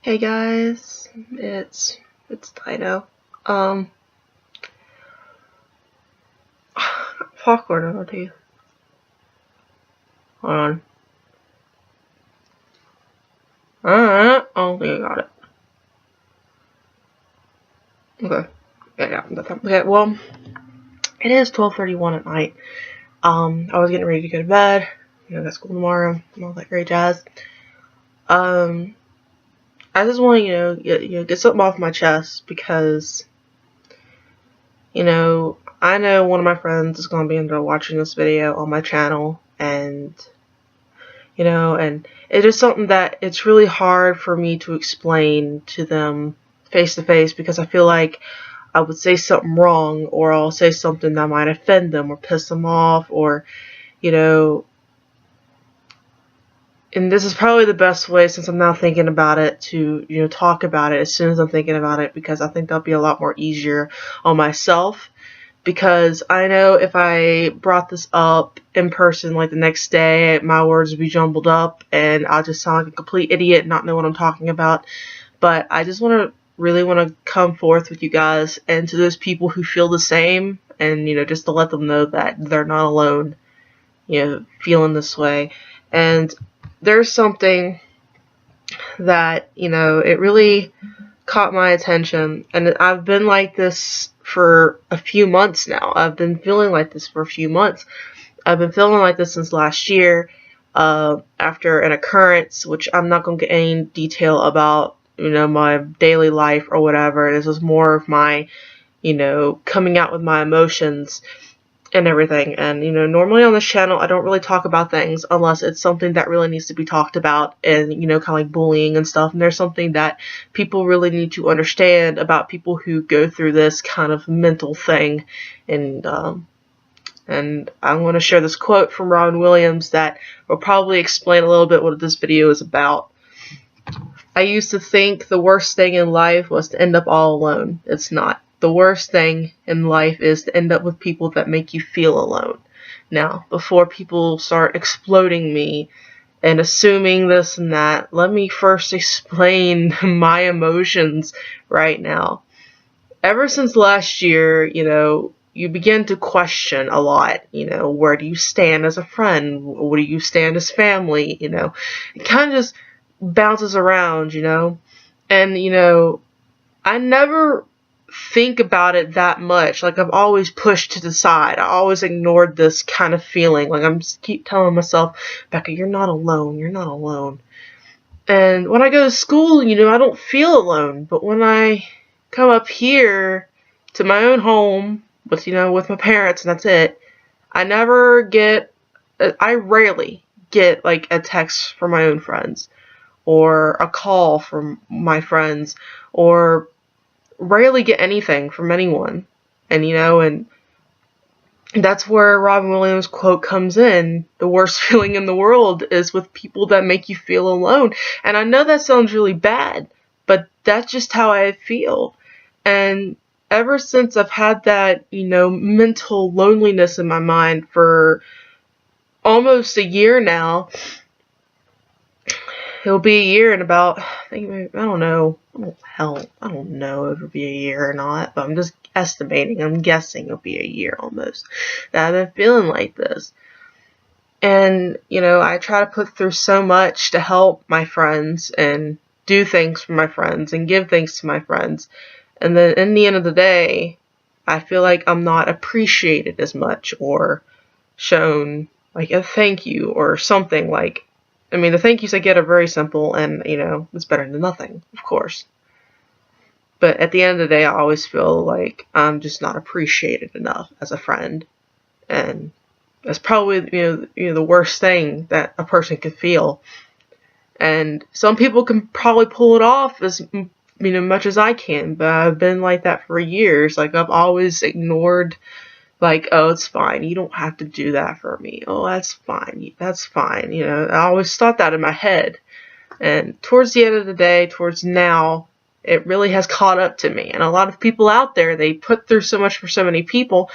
Hey guys, it's Dino. Um, Popcorn in my teeth. Hold on. I don't think I got it. Okay. Yeah, that's okay. Well, it is 12:31 at night. I was getting ready to go to bed. Got school tomorrow and all that great jazz. Um, I just want to get something off my chest because I know one of my friends is going to be into watching this video on my channel, and and it is something that it's really hard for me to explain to them face to face, because I feel like I would say something wrong, or I'll say something that might offend them or piss them off, or, you know, and this is probably the best way, since I'm now thinking about it, to, talk about it as soon as I'm thinking about it, because I think that'll be a lot more easier on myself. Because I know if I brought this up in person, like the next day, my words would be jumbled up and I'll just sound like a complete idiot and not know what I'm talking about. But I just really want to come forth with you guys, and to those people who feel the same, and, just to let them know that they're not alone, feeling this way. And there's something that, it really caught my attention, and I've been like this for a few months now. I've been feeling like this for a few months. I've been feeling like this since last year, after an occurrence, which I'm not going to get any detail about, my daily life or whatever. This was more of my, coming out with my emotions and everything. And, normally on this channel, I don't really talk about things unless it's something that really needs to be talked about, and, kind of like bullying and stuff. And there's something that people really need to understand about people who go through this kind of mental thing. And I'm going to share this quote from Robin Williams that will probably explain a little bit what this video is about. I used to think the worst thing in life was to end up all alone. It's not. The worst thing in life is to end up with people that make you feel alone. Now, before people start exploding me and assuming this and that, let me first explain my emotions right now. Ever since last year, you begin to question a lot. Where do you stand as a friend? Where do you stand as family? It kind of just bounces around, and, I never think about it that much. Like, I've always pushed to the side. I always ignored this kind of feeling. Like, I'm just keep telling myself, Becca, you're not alone. You're not alone. And when I go to school, I don't feel alone. But when I come up here to my own home with my parents, and that's it, I rarely get, like, a text from my own friends, or a call from my friends, or rarely get anything from anyone. And, and that's where Robin Williams' quote comes in. The worst feeling in the world is with people that make you feel alone. And I know that sounds really bad, but that's just how I feel. And ever since I've had that, mental loneliness in my mind for almost a year now. It'll be a year in about, I don't know. I don't know if it'll be a year or not, but I'm just estimating. I'm guessing it'll be a year almost that I've been feeling like this. And, I try to put through so much to help my friends and do things for my friends and give things to my friends. And then in the end of the day, I feel like I'm not appreciated as much, or shown like a thank you or something. Like, the thank yous I get are very simple, and, it's better than nothing, of course. But at the end of the day, I always feel like I'm just not appreciated enough as a friend. And that's probably, the worst thing that a person could feel. And some people can probably pull it off as, much as I can, but I've been like that for years. Like, I've always ignored, like, oh, it's fine. You don't have to do that for me. Oh, that's fine. That's fine. I always thought that in my head. And towards the end of the day, towards now, it really has caught up to me. And a lot of people out there, they put through so much for so many people.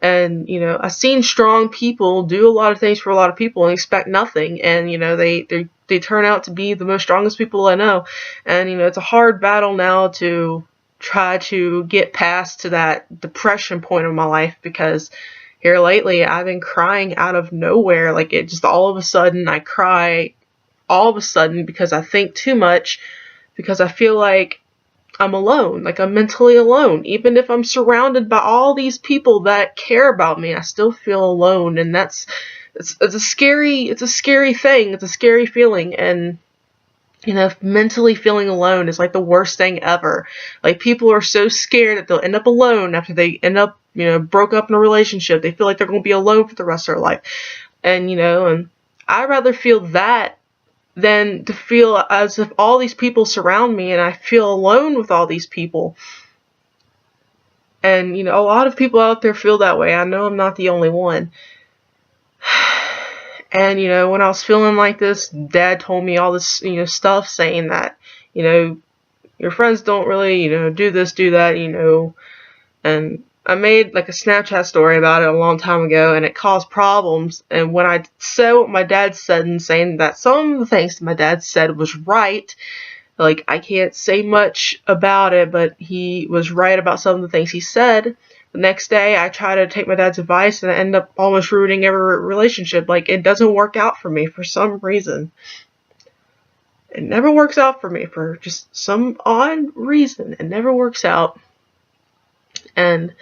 And, I've seen strong people do a lot of things for a lot of people and expect nothing. And, they turn out to be the most strongest people I know. And, it's a hard battle now to try to get past to that depression point of my life, because here lately I've been crying out of nowhere. Like, it just all of a sudden I cry all of a sudden because I think too much, because I feel like I'm alone, like I'm mentally alone. Even if I'm surrounded by all these people that care about me, I still feel alone. And it's a scary thing. It's a scary feeling. And, mentally feeling alone is like the worst thing ever. Like, people are so scared that they'll end up alone after they end up, broke up in a relationship. They feel like they're going to be alone for the rest of their life. And, and I'd rather feel that than to feel as if all these people surround me and I feel alone with all these people. And, a lot of people out there feel that way. I know I'm not the only one. And, when I was feeling like this, Dad told me all this, stuff saying that, your friends don't really, do this, do that, and I made like a Snapchat story about it a long time ago, and it caused problems. And when I said what my dad said, and saying that some of the things that my dad said was right, like, I can't say much about it, but he was right about some of the things he said. The next day, I try to take my dad's advice, and I end up almost ruining every relationship. Like, it doesn't work out for me for some reason. It never works out for me for just some odd reason. It never works out. And,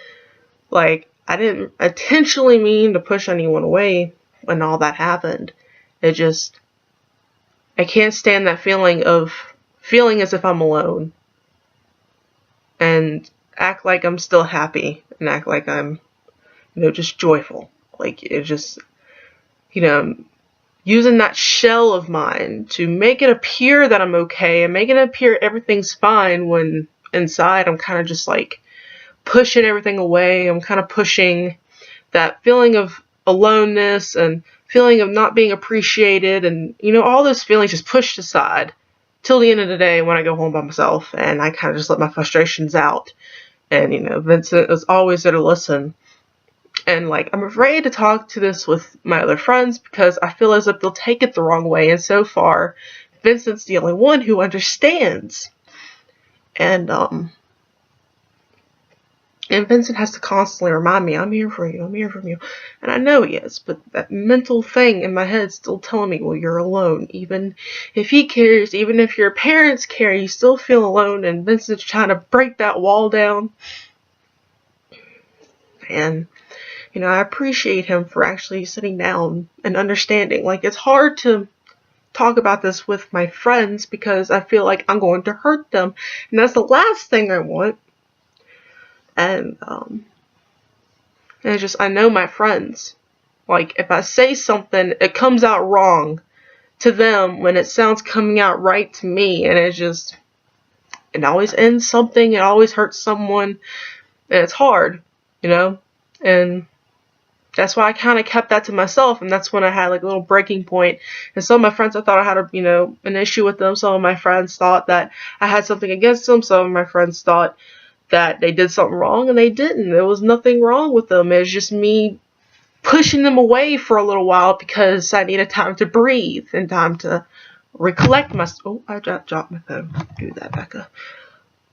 like, I didn't intentionally mean to push anyone away when all that happened. It just, I can't stand that feeling of feeling as if I'm alone. And act like I'm still happy. And act like I'm, just joyful. Like, it just, using that shell of mine to make it appear that I'm okay and make it appear everything's fine, when inside I'm kind of just like pushing everything away. I'm kind of pushing that feeling of aloneness and feeling of not being appreciated, and all those feelings just pushed aside till the end of the day when I go home by myself, and I kind of just let my frustrations out. And Vincent was always there to listen. And, like, I'm afraid to talk to this with my other friends because I feel as if they'll take it the wrong way. And so far, Vincent's the only one who understands. And Vincent has to constantly remind me, I'm here for you, I'm here for you. And I know he is, but that mental thing in my head is still telling me, well, you're alone. Even if he cares, even if your parents care, you still feel alone. And Vincent's trying to break that wall down. And, I appreciate him for actually sitting down and understanding. Like, it's hard to talk about this with my friends because I feel like I'm going to hurt them. And that's the last thing I want. And it's just, I know my friends. Like, if I say something, it comes out wrong to them when it sounds coming out right to me. And it always ends something. It always hurts someone. And it's hard, And that's why I kind of kept that to myself. And that's when I had like a little breaking point. And some of my friends, I thought I had an issue with them. Some of my friends thought that I had something against them. Some of my friends thought that they did something wrong, and they didn't. There was nothing wrong with them. It was just me pushing them away for a little while because I needed time to breathe and time to recollect myself. Oh, I dropped my phone. Do that, Becca.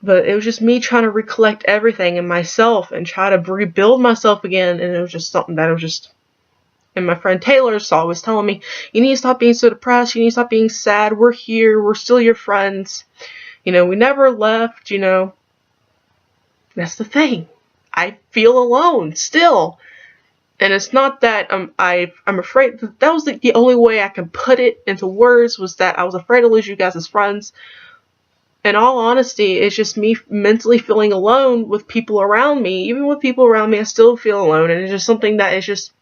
But it was just me trying to recollect everything in myself and try to rebuild myself again. And it was just something that was just... And my friend Taylor's always telling me, you need to stop being so depressed. You need to stop being sad. We're here. We're still your friends. We never left, That's the thing. I feel alone still. And it's not that I'm afraid. That was the only way I can put it into words, was that I was afraid to lose you guys as friends. In all honesty, it's just me mentally feeling alone with people around me. Even with people around me, I still feel alone. And it's just something that is just...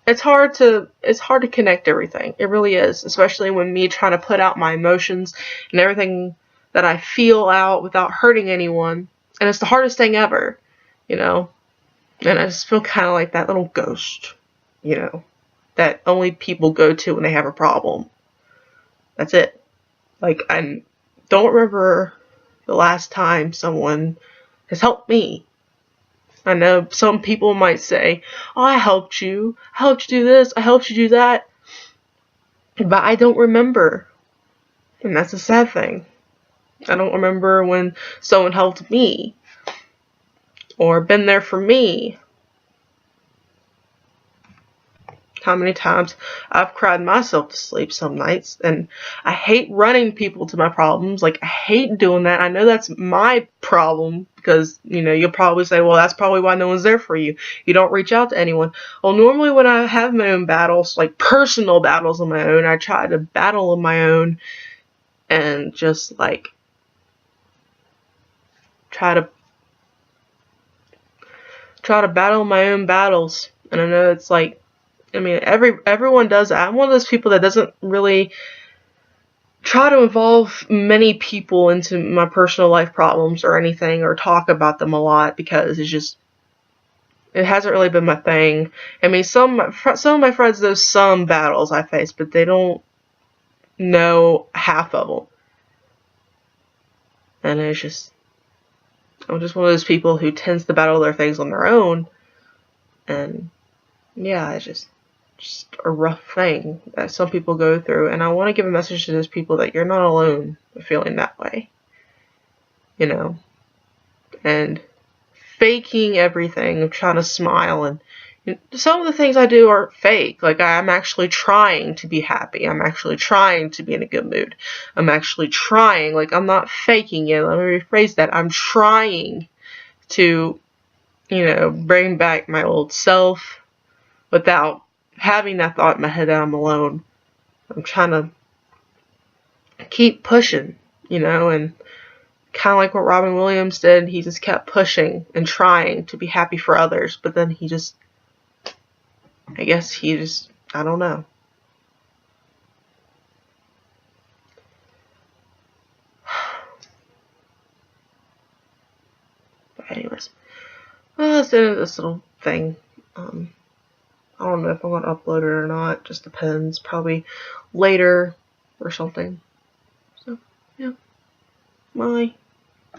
It's hard to connect everything. It really is. Especially when me trying to put out my emotions and everything that I feel out without hurting anyone. And it's the hardest thing ever, And I just feel kind of like that little ghost, that only people go to when they have a problem. That's it. Like, I don't remember the last time someone has helped me. I know some people might say, oh, I helped you do this, I helped you do that, but I don't remember, and that's a sad thing. I don't remember when someone helped me, or been there for me. How many times I've cried myself to sleep some nights, and I hate running people to my problems. Like, I hate doing that. I know that's my problem, because, you'll probably say, well, that's probably why no one's there for you. You don't reach out to anyone. Well, normally when I have my own battles, like personal battles of my own, I try to battle on my own and just, like, try to battle my own battles. And I know it's like, everyone does that. I'm one of those people that doesn't really try to involve many people into my personal life problems or anything, or talk about them a lot, because it hasn't really been my thing. Some of my friends know some battles I face, but they don't know half of them. And I'm just one of those people who tends to battle their things on their own. And yeah, it's just a rough thing that some people go through, and I want to give a message to those people that you're not alone feeling that way, and faking everything, trying to smile, and some of the things I do are fake. Like, I'm actually trying to be happy, I'm actually trying to be in a good mood, I'm actually trying, like, I'm not faking it. Let me rephrase that. I'm trying to, bring back my old self without having that thought in my head that I'm alone. I'm trying to keep pushing, and kind of like what Robin Williams did. He just kept pushing and trying to be happy for others, but then I don't know. But anyways, that's the end of this little thing. I don't know if I want to upload it or not. Just depends. Probably later or something. So, yeah. Bye.